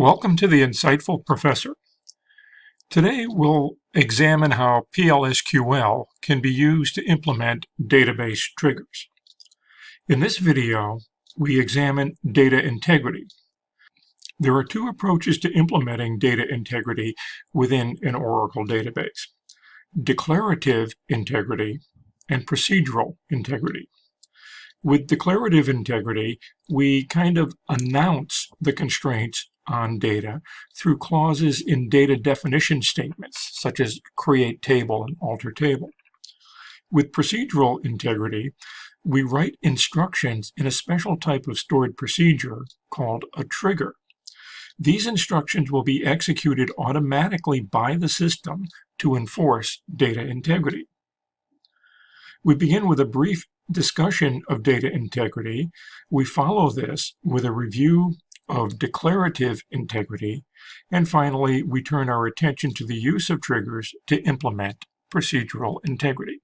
Welcome to the Insightful Professor. Today we'll examine how PLSQL can be used to implement database triggers. In this video, we examine data integrity. There are two approaches to implementing data integrity within an Oracle database: declarative integrity and procedural integrity. With declarative integrity, we kind of announce the constraints on data through clauses in data definition statements, such as create table and alter table. With procedural integrity, we write instructions in a special type of stored procedure called a trigger. These instructions will be executed automatically by the system to enforce data integrity. We begin with a brief discussion of data integrity. We follow this with a review of declarative integrity, and finally we turn our attention to the use of triggers to implement procedural integrity.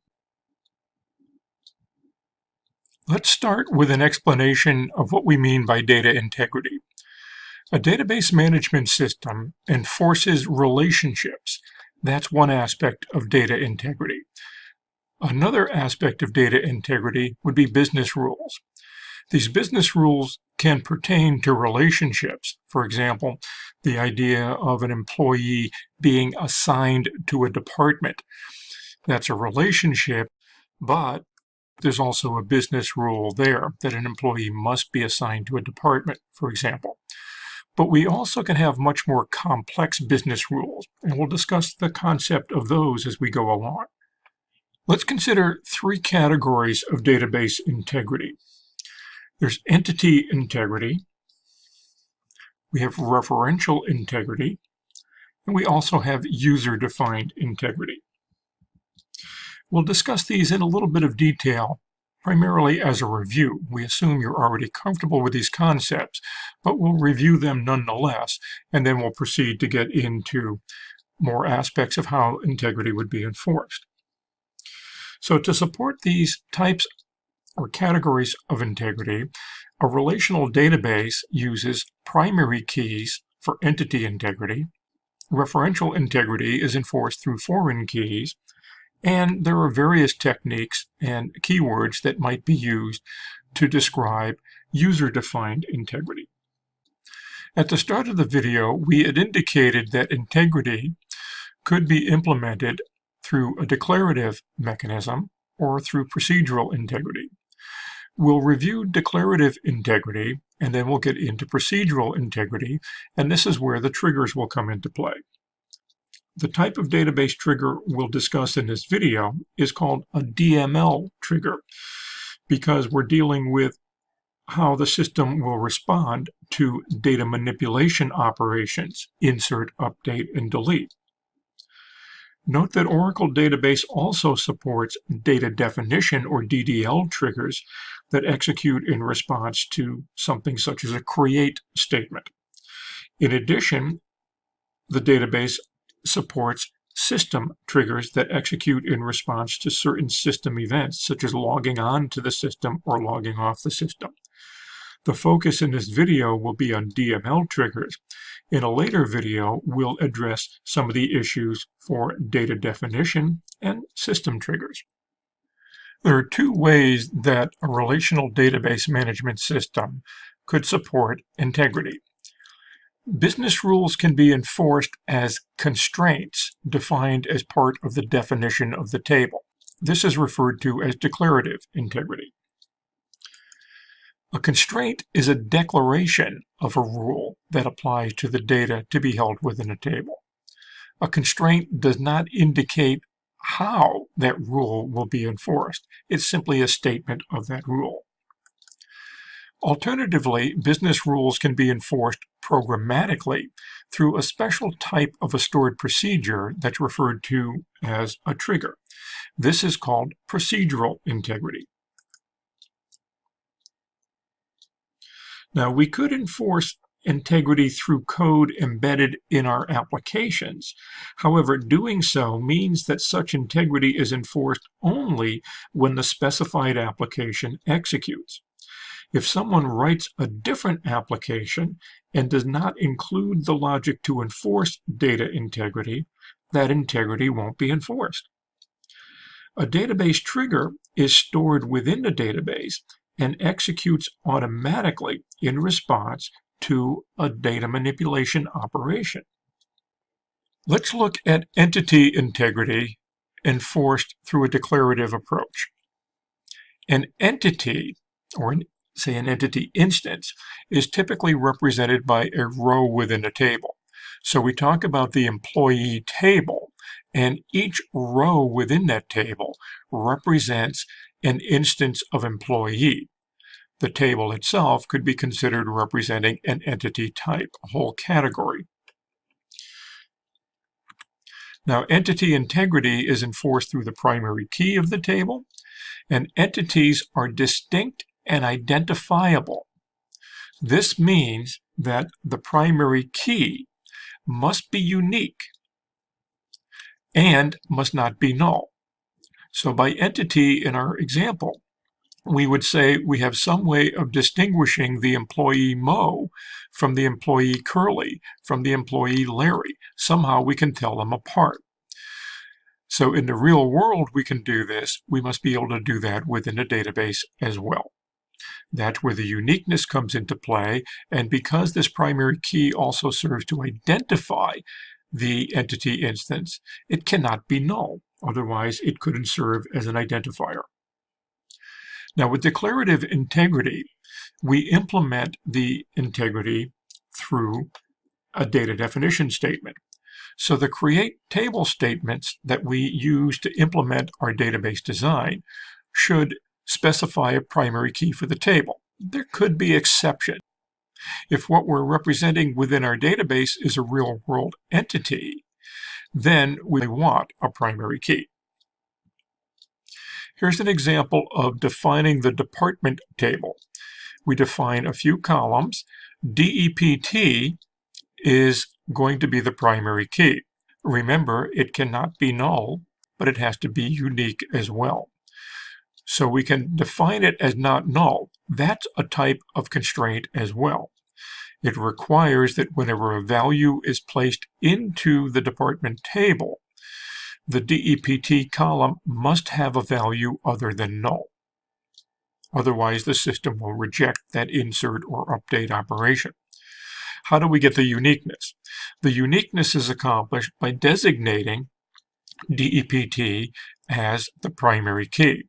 Let's start with an explanation of what we mean by data integrity. A database management system enforces relationships. That's one aspect of data integrity. Another aspect of data integrity would be business rules. These business rules can pertain to relationships. For example, the idea of an employee being assigned to a department. That's a relationship, but there's also a business rule there that an employee must be assigned to a department, for example. But we also can have much more complex business rules, and we'll discuss the concept of those as we go along. Let's consider three categories of database integrity. There's entity integrity, we have referential integrity, and we also have user-defined integrity. We'll discuss these in a little bit of detail, primarily as a review. We assume you're already comfortable with these concepts, but we'll review them nonetheless, and then we'll proceed to get into more aspects of how integrity would be enforced. So to support these types or categories of integrity, a relational database uses primary keys for entity integrity. Referential integrity is enforced through foreign keys, and there are various techniques and keywords that might be used to describe user-defined integrity. At the start of the video, we had indicated that integrity could be implemented through a declarative mechanism or through procedural integrity. We'll review declarative integrity, and then we'll get into procedural integrity, and this is where the triggers will come into play. The type of database trigger we'll discuss in this video is called a Dml trigger, because we're dealing with how the system will respond to data manipulation operations, insert, update, and delete. Note that Oracle Database also supports data definition or DDL triggers that execute in response to something such as a create statement. In addition, the database supports system triggers that execute in response to certain system events, such as logging on to the system or logging off the system. The focus in this video will be on DML triggers. In a later video, we'll address some of the issues for data definition and system triggers. There are two ways that a relational database management system could support integrity. Business rules can be enforced as constraints defined as part of the definition of the table. This is referred to as declarative integrity. A constraint is a declaration of a rule that applies to the data to be held within a table. A constraint does not indicate how that rule will be enforced. It's simply a statement of that rule. Alternatively, business rules can be enforced programmatically through a special type of a stored procedure that's referred to as a trigger. This is called procedural integrity. Now, we could enforce integrity through code embedded in our applications. However, doing so means that such integrity is enforced only when the specified application executes. If someone writes a different application and does not include the logic to enforce data integrity, that integrity won't be enforced. A database trigger is stored within the database and executes automatically in response to a data manipulation operation. Let's look at entity integrity enforced through a declarative approach. An entity, or say an entity instance, is typically represented by a row within a table. So we talk about the employee table, and each row within that table represents an instance of employee. The table itself could be considered representing an entity type, a whole category. Now, entity integrity is enforced through the primary key of the table, and entities are distinct and identifiable. This means that the primary key must be unique and must not be null. So by entity in our example, we would say we have some way of distinguishing the employee Mo from the employee Curly, from the employee Larry. Somehow we can tell them apart. So in the real world we can do this. We must be able to do that within a database as well. That's where the uniqueness comes into play, and because this primary key also serves to identify the entity instance, it cannot be null. Otherwise, it couldn't serve as an identifier. Now, with declarative integrity, we implement the integrity through a data definition statement. So the create table statements that we use to implement our database design should specify a primary key for the table. There could be exceptions. If what we're representing within our database is a real-world entity, then we want a primary key. Here's an example of defining the department table. We define a few columns. DEPT is going to be the primary key. Remember, it cannot be null, but it has to be unique as well. So we can define it as not null. That's a type of constraint as well. It requires that whenever a value is placed into the department table, the DEPT column must have a value other than null. Otherwise, the system will reject that insert or update operation. How do we get the uniqueness? The uniqueness is accomplished by designating DEPT as the primary key.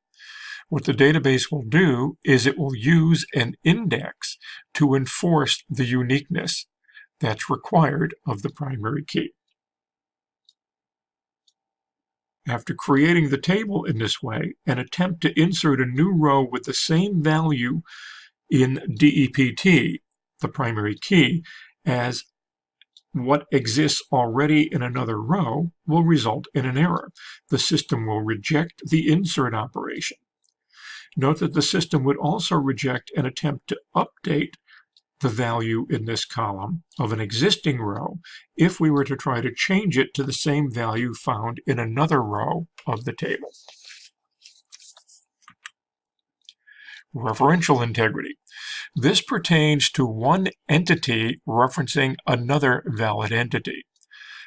What the database will do is it will use an index to enforce the uniqueness that's required of the primary key. After creating the table in this way, an attempt to insert a new row with the same value in DEPT, the primary key, as what exists already in another row will result in an error. The system will reject the insert operation. Note that the system would also reject an attempt to update the value in this column of an existing row if we were to try to change it to the same value found in another row of the table. Referential integrity. This pertains to one entity referencing another valid entity.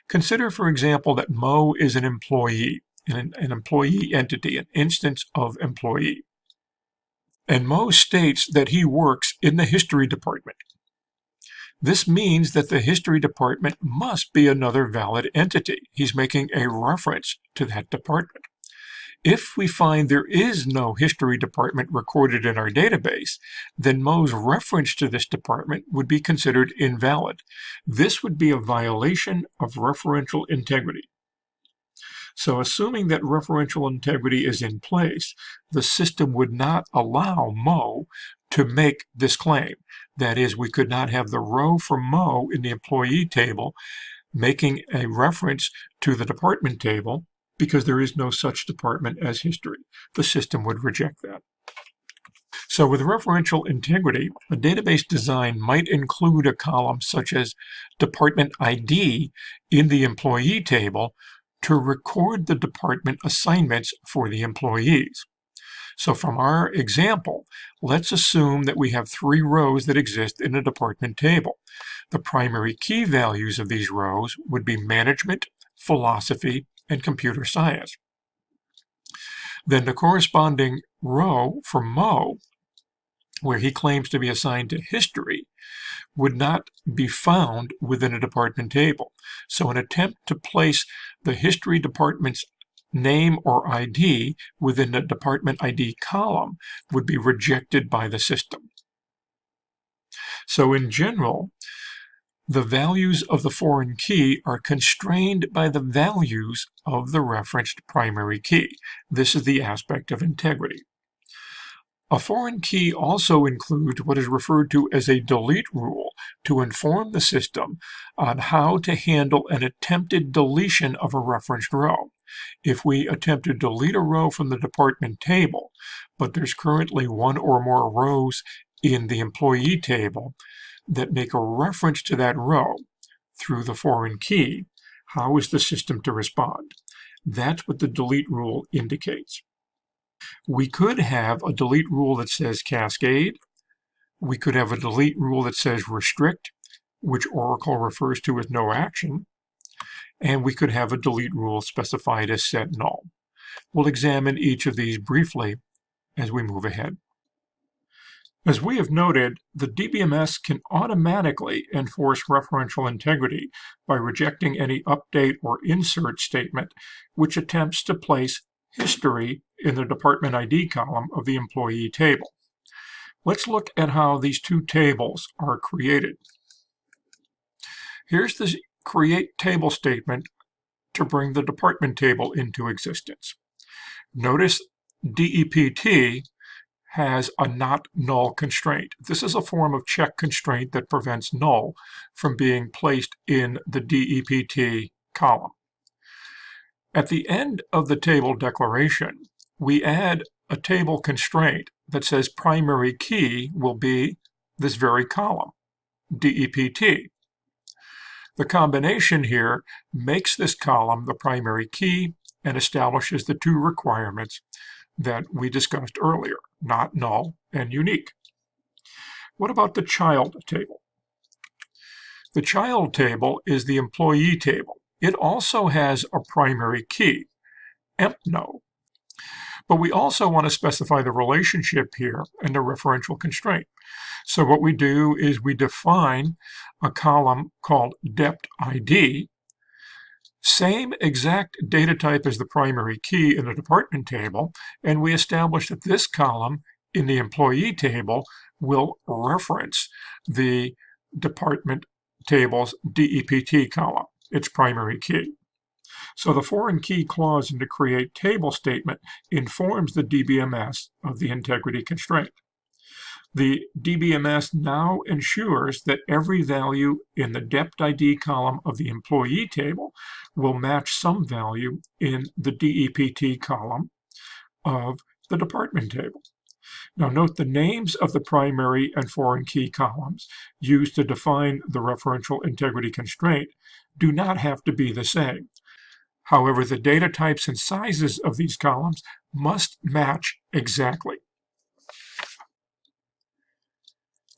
Consider, for example, that Mo is an employee, an employee entity, an instance of employee. And Mo states that he works in the history department. This means that the history department must be another valid entity. He's making a reference to that department. If we find there is no history department recorded in our database, then Mo's reference to this department would be considered invalid. This would be a violation of referential integrity. So assuming that referential integrity is in place, the system would not allow Mo to make this claim. That is, we could not have the row for Mo in the employee table making a reference to the department table because there is no such department as history. The system would reject that. So with referential integrity, a database design might include a column such as department ID in the employee table to record the department assignments for the employees. So from our example, let's assume that we have 3 rows that exist in a department table. The primary key values of these rows would be management, philosophy, and computer science. Then the corresponding row for Mo, where he claims to be assigned to history, would not be found within a department table. So an attempt to place the history department's name or ID within the department ID column would be rejected by the system. So in general, the values of the foreign key are constrained by the values of the referenced primary key. This is the aspect of integrity. A foreign key also includes what is referred to as a delete rule to inform the system on how to handle an attempted deletion of a referenced row. If we attempt to delete a row from the department table, but there's currently 1 or more rows in the employee table that make a reference to that row through the foreign key, how is the system to respond? That's what the delete rule indicates. We could have a delete rule that says cascade. We could have a delete rule that says restrict, which Oracle refers to as no action. And we could have a delete rule specified as set null. We'll examine each of these briefly as we move ahead. As we have noted, the DBMS can automatically enforce referential integrity by rejecting any update or insert statement which attempts to place history in the department ID column of the employee table. Let's look at how these 2 tables are created. Here's the create table statement to bring the department table into existence. Notice DEPT has a not null constraint. This is a form of check constraint that prevents null from being placed in the DEPT column. At the end of the table declaration, we add a table constraint that says primary key will be this very column, DEPT. The combination here makes this column the primary key and establishes the 2 requirements that we discussed earlier, not null and unique. What about the child table? The child table is the employee table. It also has a primary key, empno. But we also want to specify the relationship here and the referential constraint. So what we do is we define a column called dept ID, same exact data type as the primary key in the department table, and we establish that this column in the employee table will reference the department table's DEPT column, its primary key. So the foreign key clause in the create table statement informs the DBMS of the integrity constraint. The DBMS now ensures that every value in the dept ID column of the employee table will match some value in the DEPT column of the department table. Now note the names of the primary and foreign key columns used to define the referential integrity constraint do not have to be the same. However, the data types and sizes of these columns must match exactly.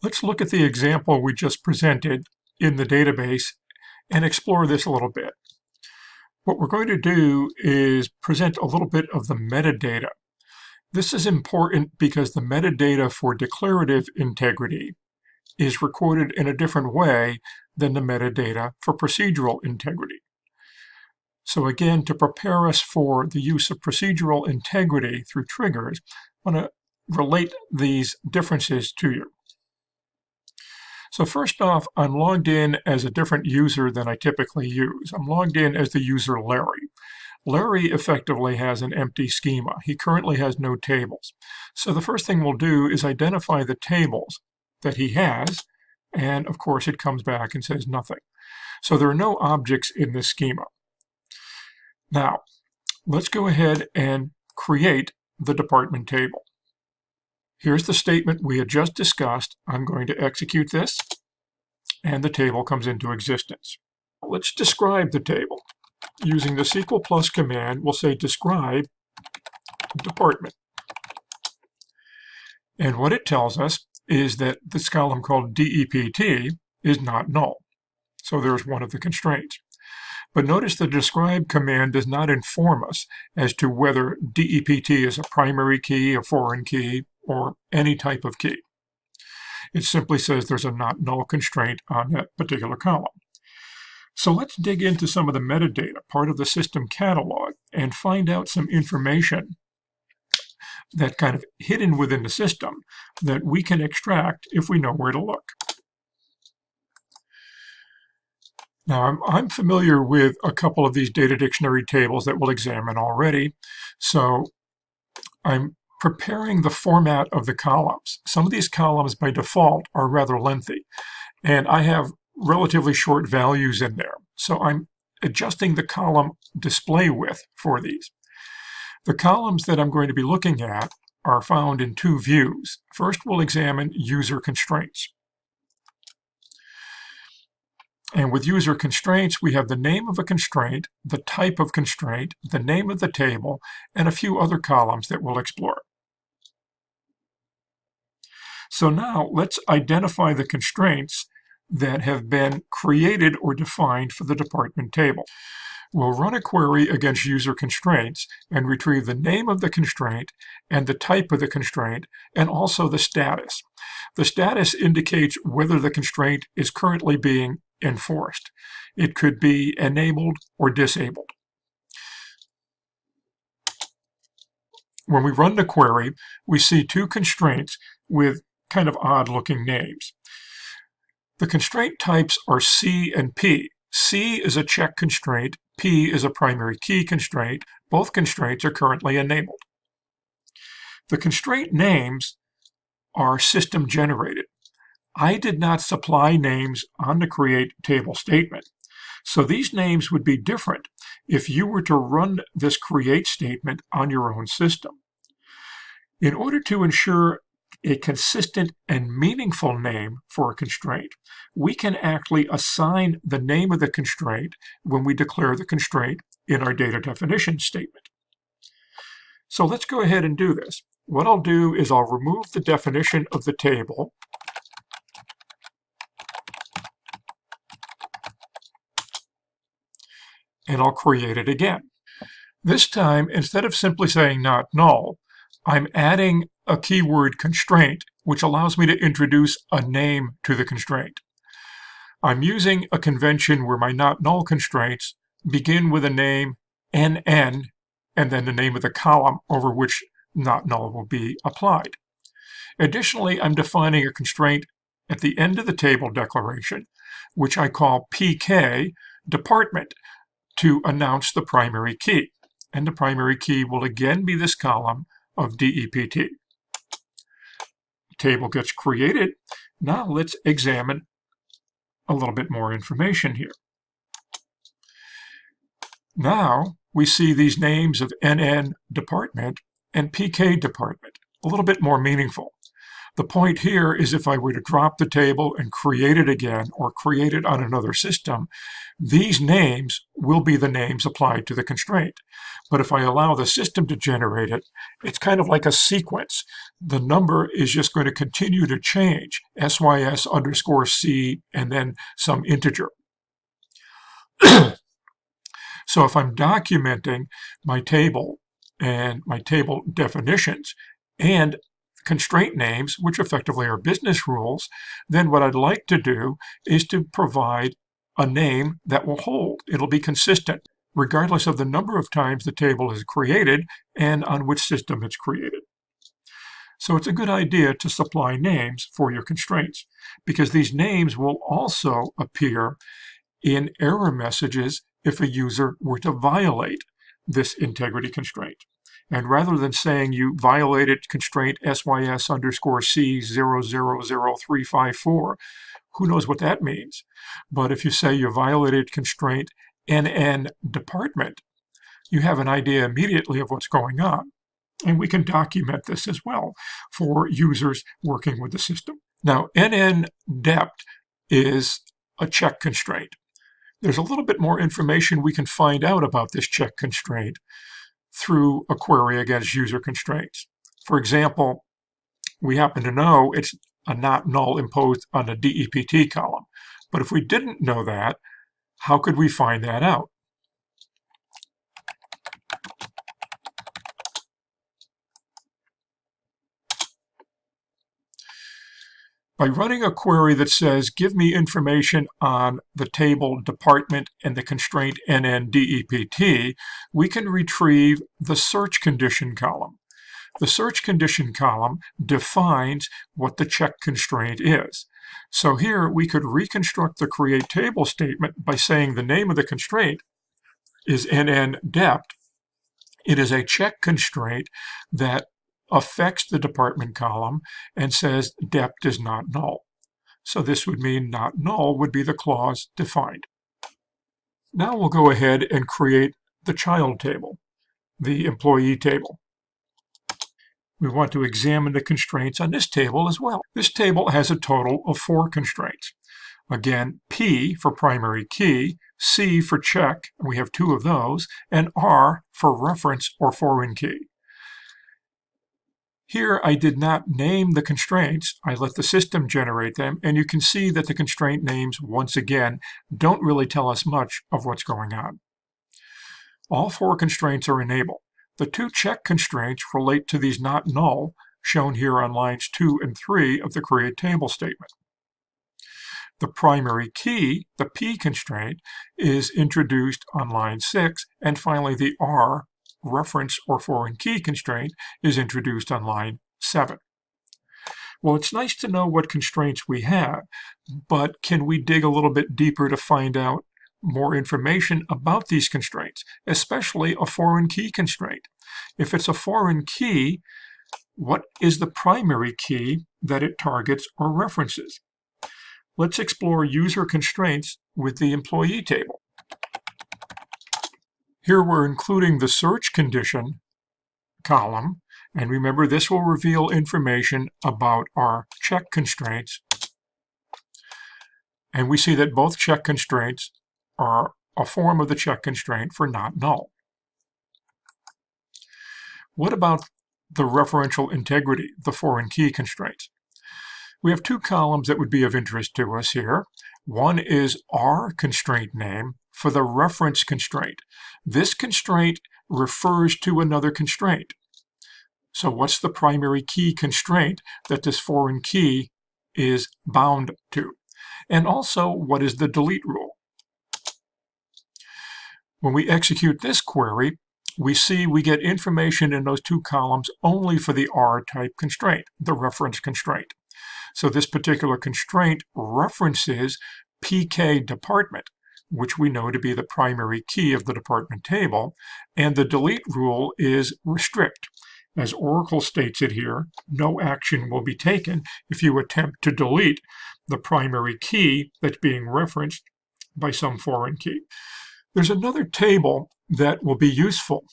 Let's look at the example we just presented in the database and explore this a little bit. What we're going to do is present a little bit of the metadata. This is important because the metadata for declarative integrity is recorded in a different way than the metadata for procedural integrity. So again, to prepare us for the use of procedural integrity through triggers, I want to relate these differences to you. So first off, I'm logged in as a different user than I typically use. I'm logged in as the user Larry. Larry effectively has an empty schema. He currently has no tables. So the first thing we'll do is identify the tables that he has, and of course it comes back and says nothing. So there are no objects in this schema. Now, let's go ahead and create the department table. Here's the statement we had just discussed. I'm going to execute this, and the table comes into existence. Let's describe the table. Using the SQL+ command, we'll say describe department. And what it tells us is that this column called DEPT is not null. So there's one of the constraints. But notice the describe command does not inform us as to whether DEPT is a primary key, a foreign key, or any type of key. It simply says there's a not null constraint on that particular column. So let's dig into some of the metadata, part of the system catalog, and find out some information that kind of hidden within the system that we can extract if we know where to look. Now, I'm familiar with a couple of these data dictionary tables that we'll examine already, so I'm preparing the format of the columns. Some of these columns by default are rather lengthy, and I have relatively short values in there, so I'm adjusting the column display width for these. The columns that I'm going to be looking at are found in two views. First, we'll examine user constraints. And with user constraints, we have the name of a constraint, the type of constraint, the name of the table, and a few other columns that we'll explore. So now let's identify the constraints that have been created or defined for the department table. We'll run a query against user constraints and retrieve the name of the constraint and the type of the constraint and also the status. The status indicates whether the constraint is currently being enforced. It could be enabled or disabled. When we run the query, we see two constraints with kind of odd-looking names. The constraint types are C and P. C is a check constraint, P is a primary key constraint. Both constraints are currently enabled. The constraint names are system generated. I did not supply names on the create table statement. So these names would be different if you were to run this create statement on your own system. In order to ensure a consistent and meaningful name for a constraint, we can actually assign the name of the constraint when we declare the constraint in our data definition statement. So let's go ahead and do this. What I'll do is I'll remove the definition of the table and I'll create it again. This time, instead of simply saying not null, I'm adding a keyword constraint, which allows me to introduce a name to the constraint. I'm using a convention where my not null constraints begin with a name NN and then the name of the column over which not null will be applied. Additionally, I'm defining a constraint at the end of the table declaration, which I call PK department, to announce the primary key. And the primary key will again be this column of DEPT. The table gets created. Now let's examine a little bit more information here. Now we see these names of NN department and PK department, a little bit more meaningful. The point here is if I were to drop the table and create it again or create it on another system, these names will be the names applied to the constraint. But if I allow the system to generate it, it's kind of like a sequence. The number is just going to continue to change, SYS underscore C, and then some integer. So if I'm documenting my table and my table definitions and constraint names, which effectively are business rules, then what I'd like to do is to provide a name that will hold. It'll be consistent, regardless of the number of times the table is created and on which system it's created. So it's a good idea to supply names for your constraints, because these names will also appear in error messages if a user were to violate this integrity constraint. And rather than saying you violated constraint SYS underscore C 000354, who knows what that means? But if you say you violated constraint NN department, you have an idea immediately of what's going on. And we can document this as well for users working with the system. Now, NN dept is a check constraint. There's a little bit more information we can find out about this check constraint through a query against user constraints. For example, we happen to know it's a not null imposed on the DEPT column. But if we didn't know that, how could we find that out? By running a query that says, give me information on the table department and the constraint NN-DEPT, we can retrieve the search condition column. The search condition column defines what the check constraint is. So here we could reconstruct the create table statement by saying the name of the constraint is NN-DEPT. It is a check constraint that affects the department column and says dept is not null. So this would mean not null would be the clause defined. Now we'll go ahead and create the child table, the employee table. We want to examine the constraints on this table as well. This table has a total of 4 constraints. Again, P for primary key, C for check, and we have 2 of those, and R for reference or foreign key. Here I did not name the constraints, I let the system generate them, and you can see that the constraint names, once again, don't really tell us much of what's going on. All 4 constraints are enabled. The 2 check constraints relate to these not null, shown here on lines 2 and 3 of the create table statement. The primary key, the P constraint, is introduced on line 6, and finally the R, reference or foreign key constraint, is introduced on line 7. Well, it's nice to know what constraints we have, but can we dig a little bit deeper to find out more information about these constraints, especially a foreign key constraint? If it's a foreign key, what is the primary key that it targets or references? Let's explore user constraints with the employee table. Here we're including the search condition column, and remember this will reveal information about our check constraints. And we see that both check constraints are a form of the check constraint for not null. What about the referential integrity, the foreign key constraints? We have 2 columns that would be of interest to us here. One is our constraint name for the reference constraint. This constraint refers to another constraint. So what's the primary key constraint that this foreign key is bound to? And also, what is the delete rule? When we execute this query, we see we get information in those 2 columns only for the R-type constraint, the reference constraint. So this particular constraint references PK department, which we know to be the primary key of the department table, and the delete rule is restrict. As Oracle states it here, no action will be taken if you attempt to delete the primary key that's being referenced by some foreign key. There's another table that will be useful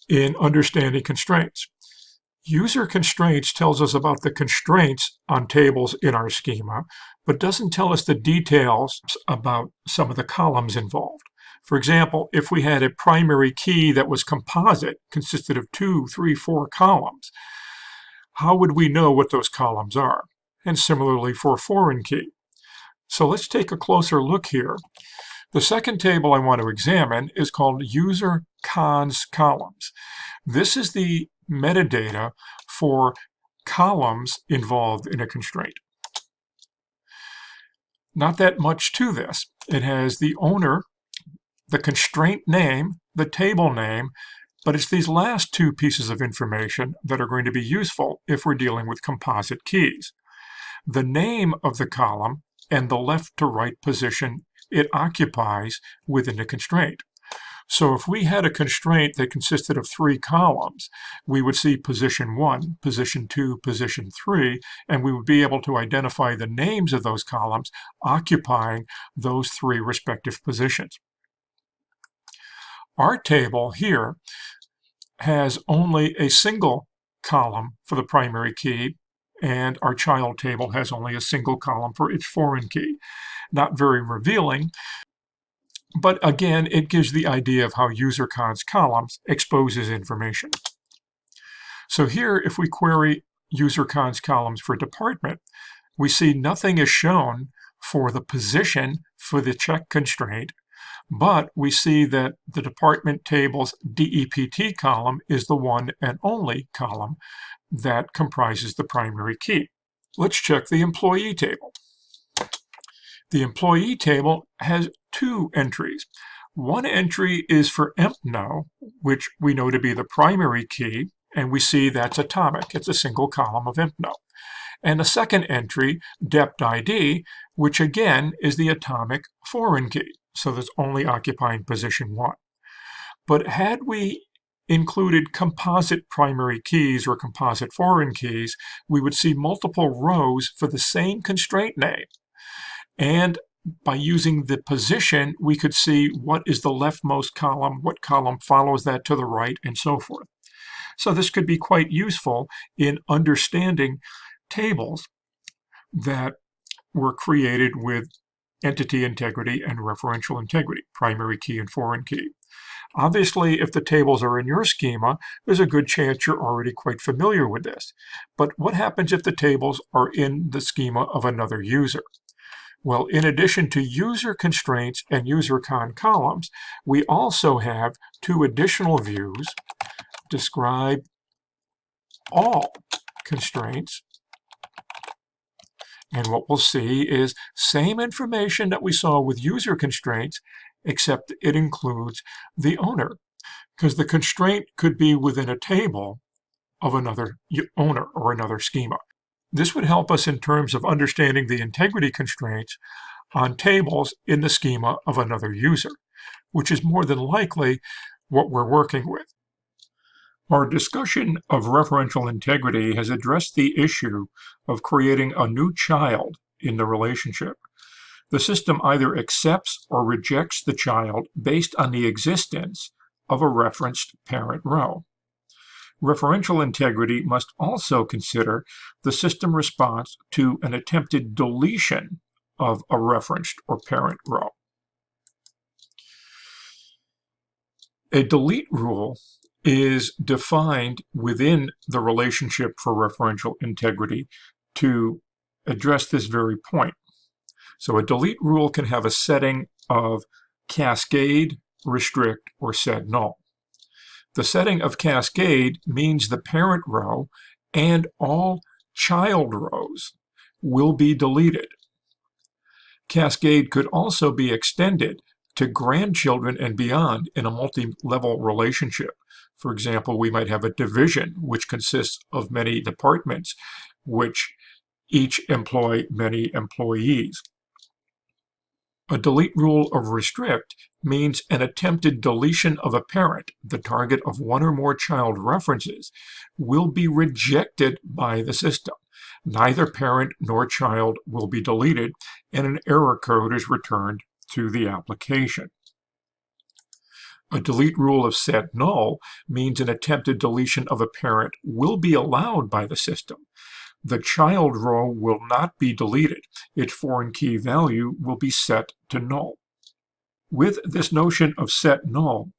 in understanding constraints. User constraints tells us about the constraints on tables in our schema, but doesn't tell us the details about some of the columns involved. For example, if we had a primary key that was composite, consisted of 2, 3, 4 columns, how would we know what those columns are? And similarly for a foreign key. So let's take a closer look here. The second table I want to examine is called user cons columns. This is the metadata for columns involved in a constraint. Not that much to this. It has the owner, the constraint name, the table name, but it's these last 2 pieces of information that are going to be useful if we're dealing with composite keys. The name of the column and the left to right position it occupies within the constraint. So if we had a constraint that consisted of 3 columns, we would see position 1, position 2, position 3, and we would be able to identify the names of those columns occupying those 3 respective positions. Our table here has only a single column for the primary key, and our child table has only a single column for its foreign key. Not very revealing, but again, it gives the idea of how user cons columns exposes information. So here, if we query user cons columns for department, we see nothing is shown for the position for the check constraint, but we see that the department table's DEPT column is the one and only column that comprises the primary key. Let's check the employee table. The employee table has two entries. One entry is for empno, which we know to be the primary key, and we see that's atomic. It's a single column of empno. And the second entry, dept ID, which again is the atomic foreign key, so that's only occupying position 1. But had we included composite primary keys or composite foreign keys, we would see multiple rows for the same constraint name. And by using the position, we could see what is the leftmost column, what column follows that to the right, and so forth. So this could be quite useful in understanding tables that were created with entity integrity and referential integrity, primary key and foreign key. Obviously, if the tables are in your schema, there's a good chance you're already quite familiar with this. But what happens if the tables are in the schema of another user? Well, in addition to user constraints and user con columns, we also have two additional views: describe all constraints. And what we'll see is same information that we saw with user constraints, except it includes the owner, because the constraint could be within a table of another owner or another schema. This would help us in terms of understanding the integrity constraints on tables in the schema of another user, which is more than likely what we're working with. Our discussion of referential integrity has addressed the issue of creating a new child in the relationship. The system either accepts or rejects the child based on the existence of a referenced parent row. Referential integrity must also consider the system response to an attempted deletion of a referenced or parent row. A delete rule is defined within the relationship for referential integrity to address this very point. So a delete rule can have a setting of cascade, restrict, or set null. The setting of cascade means the parent row and all child rows will be deleted. Cascade could also be extended to grandchildren and beyond in a multi-level relationship. For example, we might have a division which consists of many departments which each employ many employees. A delete rule of restrict means an attempted deletion of a parent, the target of one or more child references, will be rejected by the system. Neither parent nor child will be deleted, and an error code is returned to the application. A delete rule of set null means an attempted deletion of a parent will be allowed by the system. The child row will not be deleted. Its foreign key value will be set to null. With this notion of set null,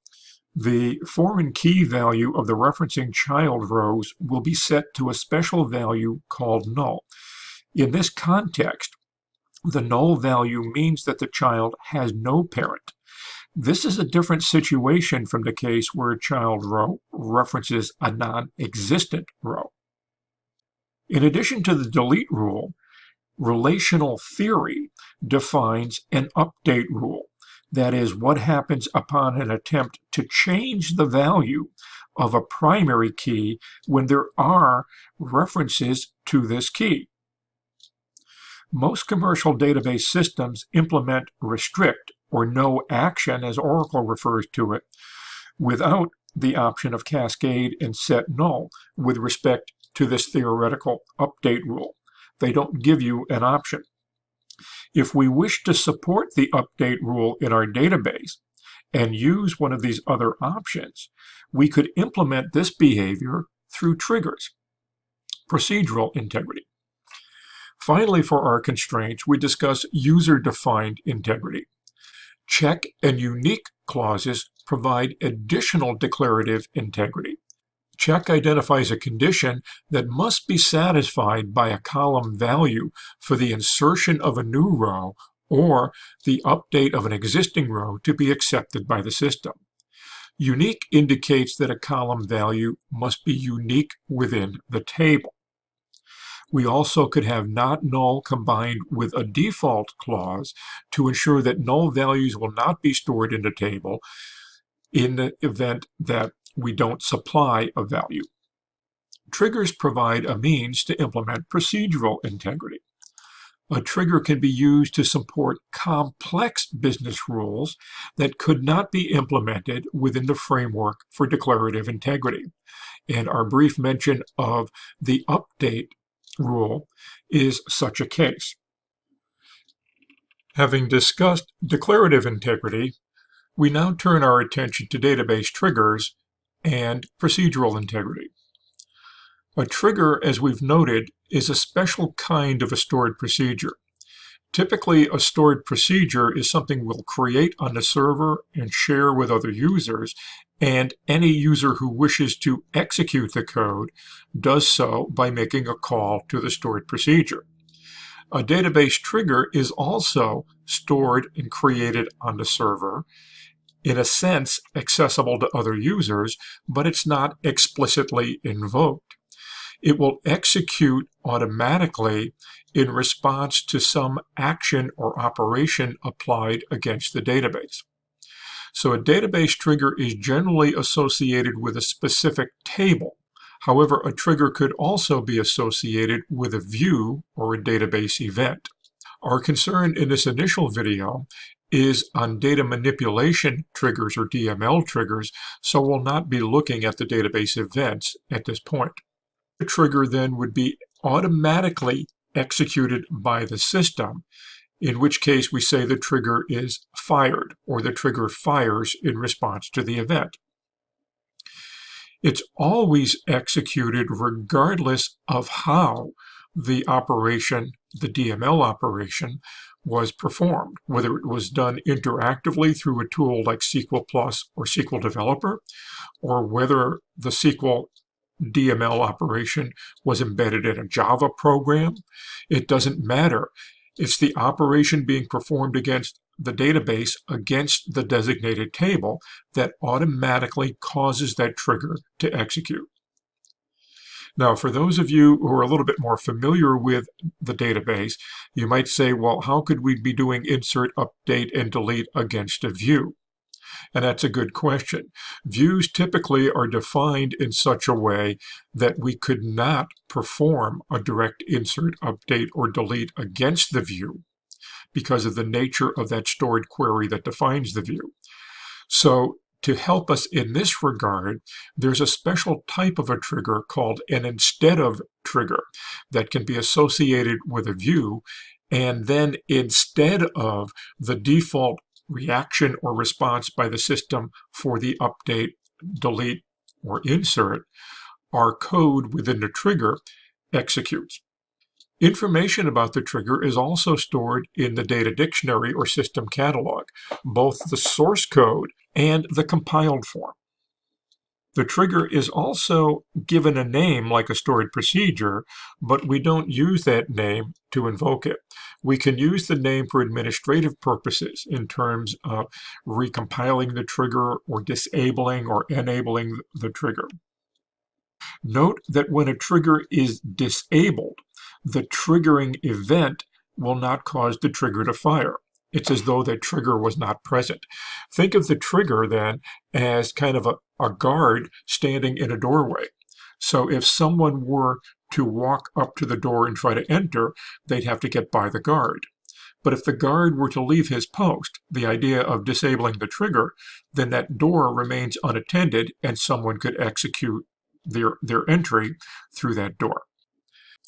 the foreign key value of the referencing child rows will be set to a special value called null. In this context, the null value means that the child has no parent. This is a different situation from the case where a child row references a non-existent row. In addition to the delete rule, relational theory defines an update rule. That is, what happens upon an attempt to change the value of a primary key when there are references to this key. Most commercial database systems implement restrict, or no action as Oracle refers to it, without the option of cascade and set null with respect to this theoretical update rule. They don't give you an option. If we wish to support the update rule in our database and use one of these other options, we could implement this behavior through triggers. Procedural integrity. Finally, for our constraints, we discuss user-defined integrity. Check and unique clauses provide additional declarative integrity. Check identifies a condition that must be satisfied by a column value for the insertion of a new row or the update of an existing row to be accepted by the system. Unique indicates that a column value must be unique within the table. We also could have not null combined with a default clause to ensure that null values will not be stored in the table in the event that we don't supply a value. Triggers provide a means to implement procedural integrity. A trigger can be used to support complex business rules that could not be implemented within the framework for declarative integrity. And our brief mention of the update rule is such a case. Having discussed declarative integrity, we now turn our attention to database triggers and procedural integrity. A trigger, as we've noted, is a special kind of a stored procedure. Typically, a stored procedure is something we'll create on the server and share with other users, and any user who wishes to execute the code does so by making a call to the stored procedure. A database trigger is also stored and created on the server, in a sense accessible to other users, but it's not explicitly invoked. It will execute automatically in response to some action or operation applied against the database. So a database trigger is generally associated with a specific table. However, a trigger could also be associated with a view or a database event. Our concern in this initial video is on data manipulation triggers or DML triggers, so we'll not be looking at the database events at this point. The trigger then would be automatically executed by the system, in which case we say the trigger is fired, or the trigger fires in response to the event. It's always executed regardless of how the operation, the DML operation, was performed, whether it was done interactively through a tool like SQL Plus or SQL Developer, or whether the SQL DML operation was embedded in a Java program. It doesn't matter. It's the operation being performed against the database, against the designated table, that automatically causes that trigger to execute. Now, for those of you who are a little bit more familiar with the database, you might say, well, how could we be doing insert, update, and delete against a view? And that's a good question. Views typically are defined in such a way that we could not perform a direct insert, update, or delete against the view because of the nature of that stored query that defines the view. So to help us in this regard, there's a special type of a trigger called an instead of trigger that can be associated with a view, and then instead of the default reaction or response by the system for the update, delete, or insert, our code within the trigger executes. Information about the trigger is also stored in the data dictionary or system catalog, both the source code and the compiled form. The trigger is also given a name like a stored procedure, but we don't use that name to invoke it. We can use the name for administrative purposes in terms of recompiling the trigger or disabling or enabling the trigger. Note that when a trigger is disabled, the triggering event will not cause the trigger to fire. It's as though that trigger was not present. Think of the trigger then as kind of a guard standing in a doorway. So if someone were to walk up to the door and try to enter, they'd have to get by the guard. But if the guard were to leave his post, the idea of disabling the trigger, then that door remains unattended and someone could execute their entry through that door.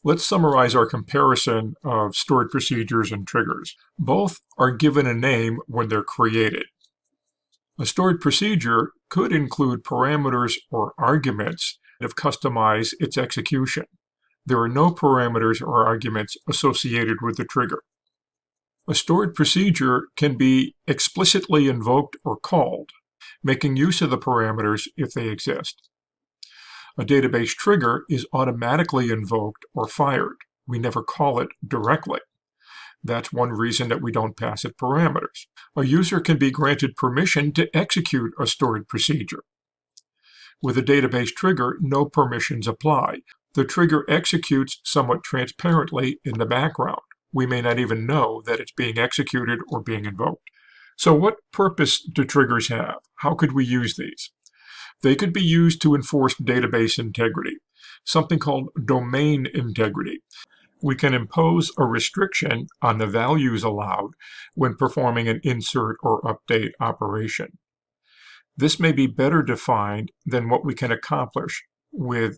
Let's summarize our comparison of stored procedures and triggers. Both are given a name when they're created. A stored procedure could include parameters or arguments that customize its execution. There are no parameters or arguments associated with the trigger. A stored procedure can be explicitly invoked or called, making use of the parameters if they exist. A database trigger is automatically invoked or fired. We never call it directly. That's one reason that we don't pass it parameters. A user can be granted permission to execute a stored procedure. With a database trigger, no permissions apply. The trigger executes somewhat transparently in the background. We may not even know that it's being executed or being invoked. So what purpose do triggers have? How could we use these? They could be used to enforce database integrity, something called domain integrity. We can impose a restriction on the values allowed when performing an insert or update operation. This may be better defined than what we can accomplish with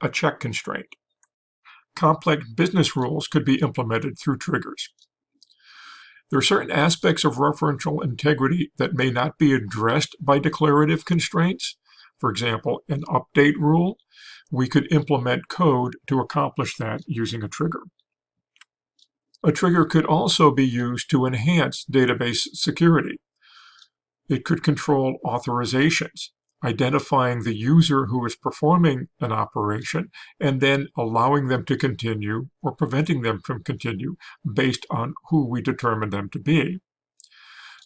a check constraint. Complex business rules could be implemented through triggers. There are certain aspects of referential integrity that may not be addressed by declarative constraints. For example, an update rule. We could implement code to accomplish that using a trigger. A trigger could also be used to enhance database security. It could control authorizations, identifying the user who is performing an operation and then allowing them to continue or preventing them from continue based on who we determine them to be.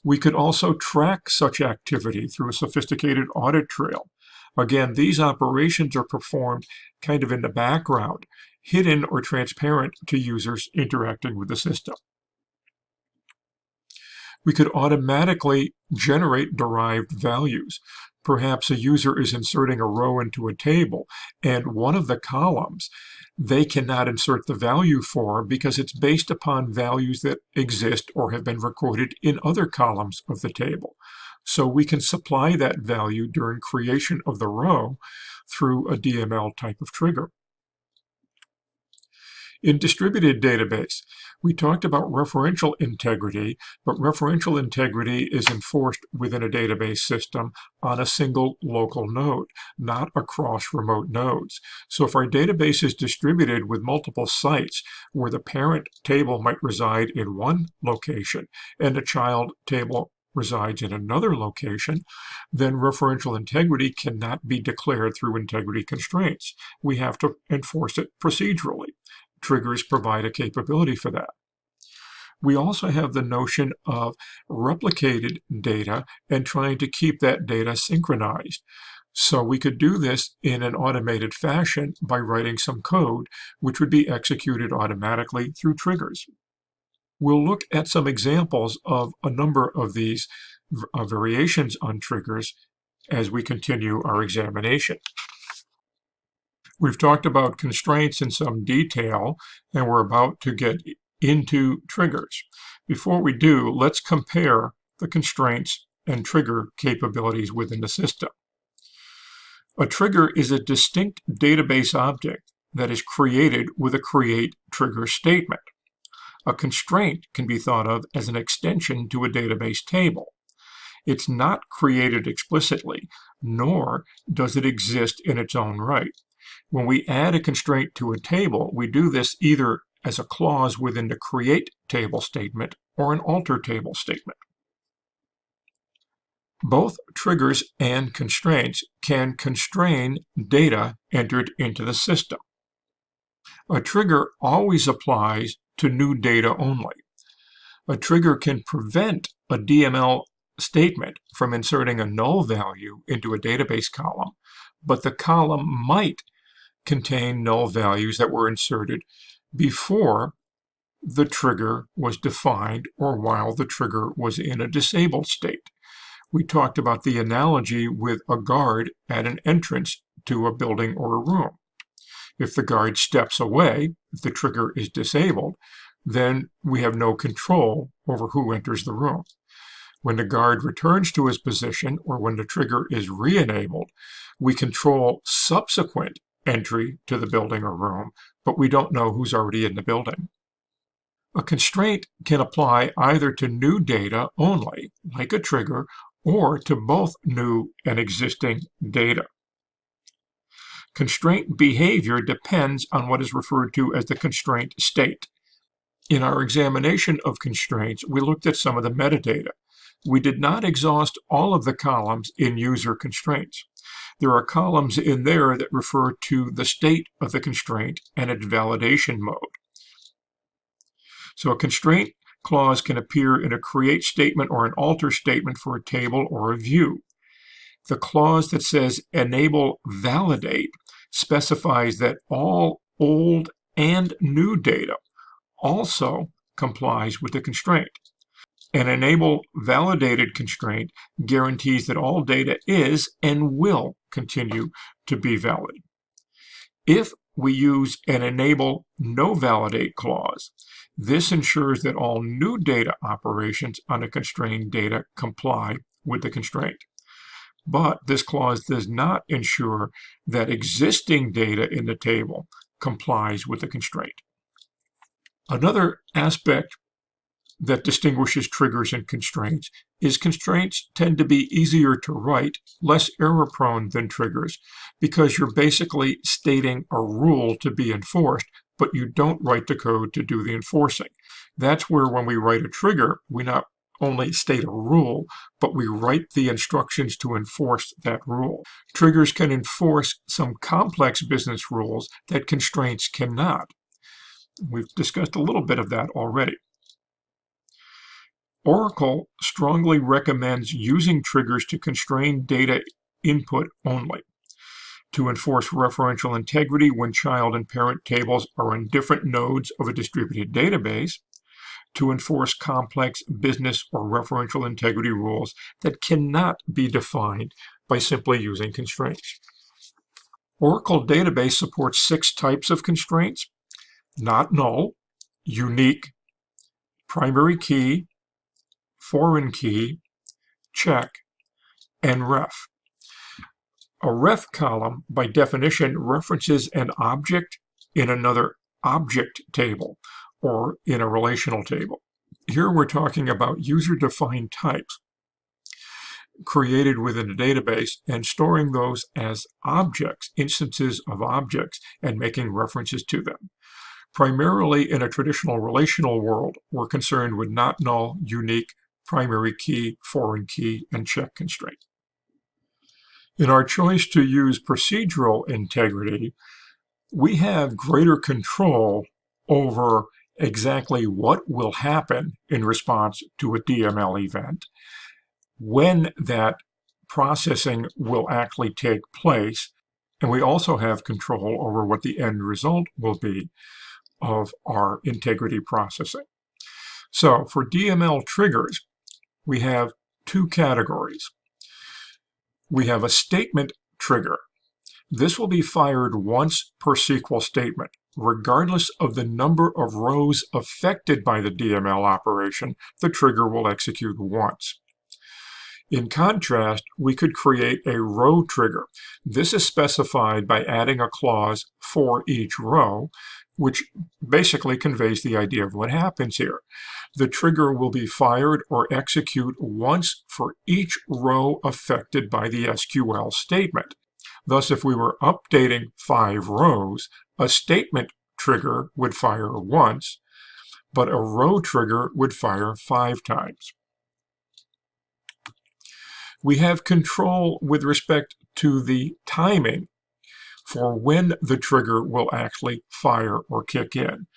We could also track such activity through a sophisticated audit trail. Again, these operations are performed kind of in the background, hidden or transparent to users interacting with the system. We could automatically generate derived values. Perhaps a user is inserting a row into a table, and one of the columns they cannot insert the value for because it's based upon values that exist or have been recorded in other columns of the table. So we can supply that value during creation of the row through a DML type of trigger. In distributed database, we talked about referential integrity, but referential integrity is enforced within a database system on a single local node, not across remote nodes. So if our database is distributed with multiple sites where the parent table might reside in one location and the child table resides in another location, then referential integrity cannot be declared through integrity constraints. We have to enforce it procedurally. Triggers provide a capability for that. We also have the notion of replicated data and trying to keep that data synchronized. So we could do this in an automated fashion by writing some code which would be executed automatically through triggers. We'll look at some examples of a number of these variations on triggers as we continue our examination. We've talked about constraints in some detail, and we're about to get into triggers. Before we do, let's compare the constraints and trigger capabilities within the system. A trigger is a distinct database object that is created with a create trigger statement. A constraint can be thought of as an extension to a database table. It's not created explicitly, nor does it exist in its own right. When we add a constraint to a table, we do this either as a clause within the create table statement or an alter table statement. Both triggers and constraints can constrain data entered into the system. A trigger always applies to new data only. A trigger can prevent a DML statement from inserting a null value into a database column, but the column might contain null values that were inserted before the trigger was defined or while the trigger was in a disabled state. We talked about the analogy with a guard at an entrance to a building or a room. If the guard steps away, if the trigger is disabled, then we have no control over who enters the room. When the guard returns to his position or when the trigger is re-enabled, we control subsequent entry to the building or room, but we don't know who's already in the building. A constraint can apply either to new data only, like a trigger, or to both new and existing data. Constraint behavior depends on what is referred to as the constraint state. In our examination of constraints, we looked at some of the metadata. We did not exhaust all of the columns in user constraints. There are columns in there that refer to the state of the constraint and its validation mode. So a constraint clause can appear in a create statement or an alter statement for a table or a view. The clause that says enable validate specifies that all old and new data also complies with the constraint. An enable validated constraint guarantees that all data is and will continue to be valid. If we use an enable no validate clause, this ensures that all new data operations on a constrained data comply with the constraint. But this clause does not ensure that existing data in the table complies with the constraint. Another aspect that distinguishes triggers and constraints is constraints tend to be easier to write, less error-prone than triggers, because you're basically stating a rule to be enforced, but you don't write the code to do the enforcing. That's where when we write a trigger, we not only state a rule, but we write the instructions to enforce that rule. Triggers can enforce some complex business rules that constraints cannot. We've discussed a little bit of that already. Oracle strongly recommends using triggers to constrain data input only, to enforce referential integrity when child and parent tables are in different nodes of a distributed database, to enforce complex business or referential integrity rules that cannot be defined by simply using constraints. Oracle Database supports 6 types of constraints: not null, unique, primary key, foreign key, check, and ref. A ref column, by definition, references an object in another object table or in a relational table. Here we're talking about user-defined types created within a database and storing those as objects, instances of objects, and making references to them. Primarily in a traditional relational world, we're concerned with not null, unique, primary key, foreign key, and check constraint. In our choice to use procedural integrity, we have greater control over exactly what will happen in response to a DML event, when that processing will actually take place, and we also have control over what the end result will be of our integrity processing. So for DML triggers, we have 2 categories. We have a statement trigger. This will be fired once per SQL statement. Regardless of the number of rows affected by the DML operation, the trigger will execute once. In contrast, we could create a row trigger. This is specified by adding a clause for each row, which basically conveys the idea of what happens here. The trigger will be fired or execute once for each row affected by the SQL statement. Thus, if we were updating 5 rows, a statement trigger would fire once, but a row trigger would fire 5 times. We have control with respect to the timing for when the trigger will actually fire or kick in,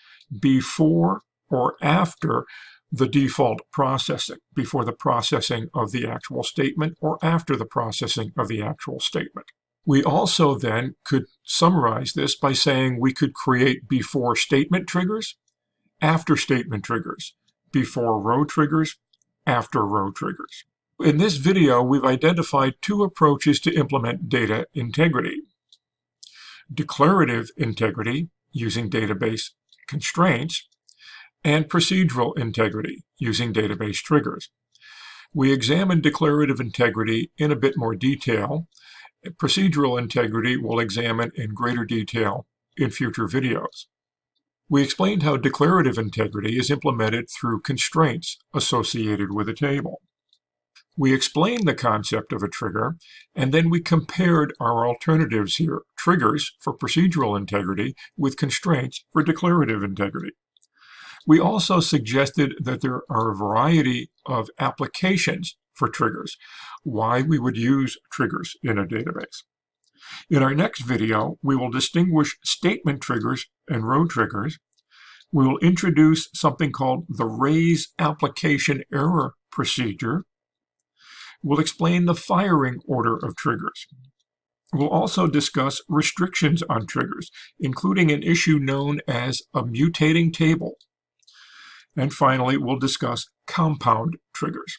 before or after the default processing, before the processing of the actual statement or after the processing of the actual statement. We also then could summarize this by saying we could create before statement triggers, after statement triggers, before row triggers, after row triggers. In this video, we've identified 2 approaches to implement data integrity: declarative integrity, using database constraints, and procedural integrity, using database triggers. We examined declarative integrity in a bit more detail. Procedural integrity we'll examine in greater detail in future videos. We explained how declarative integrity is implemented through constraints associated with a table. We explained the concept of a trigger, and then we compared our alternatives here, triggers for procedural integrity with constraints for declarative integrity. We also suggested that there are a variety of applications for triggers, why we would use triggers in a database. In our next video, we will distinguish statement triggers and row triggers. We will introduce something called the raise application error procedure. We'll explain the firing order of triggers. We'll also discuss restrictions on triggers, including an issue known as a mutating table. And finally, we'll discuss compound triggers.